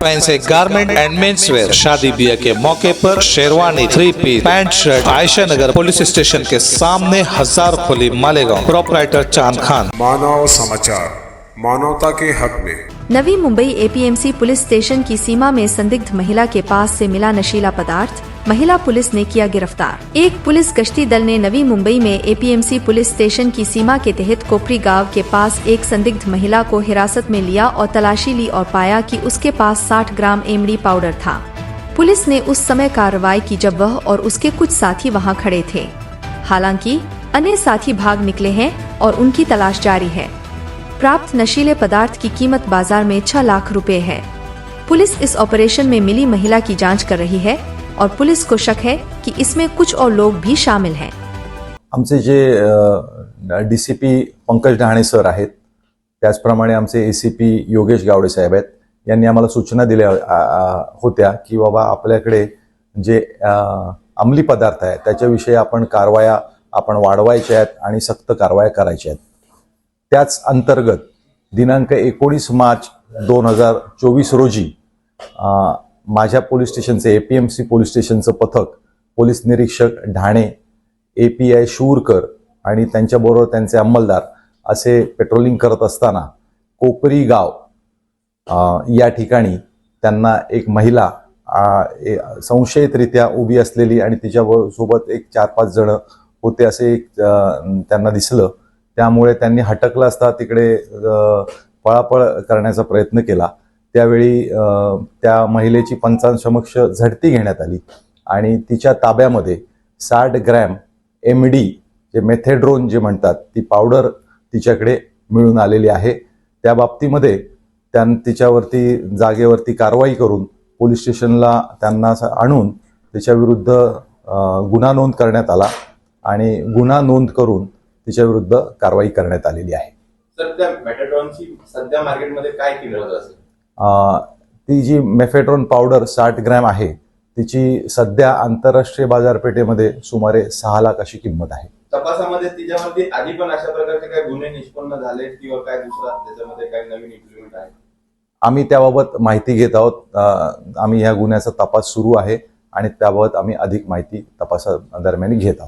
Fancy garment and men's wear शादी ब्याह के मौके पर sherwani, three piece, pant shirt, Ayesha Nagar police station के सामने, हजार खोली, मालेगांव। प्रोपराइटर चांद खान। मानव समाचार, मानवता के हक में। Navi Mumbai APMC police station की सीमा में संदिग्ध महिला के पास से मिला नशीला पदार्थ, महिला पुलिस ने किया गिरफ्तार। एक पुलिस गश्ती दल ने नवी मुंबई में एपीएमसी पुलिस स्टेशन की सीमा के तहत कोपरी गांव के पास एक संदिग्ध महिला को हिरासत में लिया और तलाशी ली और पाया कि उसके पास 60 ग्राम एमडी पाउडर था। पुलिस ने उस समय कार्रवाई की जब वह और उसके कुछ साथी वहां खड़े थे। हालांकि अन्य साथी भाग निकले हैं और उनकी तलाश जारी है। प्राप्त नशीले पदार्थ की कीमत बाजार में 6 लाख रुपए है। पुलिस इस ऑपरेशन में मिली महिला की जांच कर रही है और पुलिस को शक है कि इसमें कुछ और लोग भी शामिल हैं। आमचे जे डीसीपी पंकज डहाणे सर आहेत, त्याचप्रमाणे आमचे एसीपी योगेश गावडे साहेब आहेत, यांनी आम्हाला सूचना दिल्या होत्या की बाबा आपल्याकडे जे अंमली पदार्थ आहे त्याच्याविषयी आपण कारवाया वाढवायच्या आहेत आणि सक्त कारवाया करायच्या आहेत। त्याच अंतर्गत दिनांक 19 मार्च 2024 रोजी माझ्या पोलीस स्टेशनचे एपीएमसी पोलीस स्टेशनचं पथक, पोलीस निरीक्षक ढाणे, एपीआय शूरकर आणि त्यांच्याबरोबर त्यांचे अंमलदार असे पेट्रोलिंग करत असताना कोपरी गाव या ठिकाणी त्यांना एक महिला संशयितरित्या उभी असलेली आणि तिच्यासोबत एक 4-5 जण होते असे त्यांना दिसलं। त्यामुळे त्यांनी हटकलं असता तिकडे पळापळ करण्याचा प्रयत्न केला। त्यावेळी त्या महिलेची पंचांसमक्ष झडती घेण्यात आली आणि तिच्या ताब्यामध्ये 60 ग्रॅम एमडी जे मेथेड्रोन जे म्हणतात ती पावडर तिच्याकडे मिळून आलेली आहे। त्या बाबतीमध्ये तिच्यावरती जागेवरती कारवाई करून पोलीस स्टेशनला त्यांना आणून तिच्याविरुद्ध गुन्हा नोंद करण्यात आला आणि गुन्हा नोंद करून तिच्याविरुद्ध कारवाई करण्यात आलेली आहे। सर, त्या मेथेड्रोनची सध्या मार्केटमध्ये काय किंमत असेल? ती जी मेफेड्रोन पावडर 60 ग्रॅम आहे तिची सध्या आंतरराष्ट्रीय बाजारपेठेमध्ये सुमारे 6 लाख अशी किंमत आहे। तपासामध्ये तिच्यामध्ये आधी पण अशा प्रकारचे काही गुन्हे निष्पन्न झाले किंवा काय दुसरा त्याच्यामध्ये काही नवीन इम्प्लिमेंट आहे? आम्ही त्याबाबत माहिती घेत आहोत। आम्ही या गुन्ह्याचा तपास सुरू आहे आणि त्याबाबत आम्ही अधिक माहिती तपासादरम्यान घेत आहोत।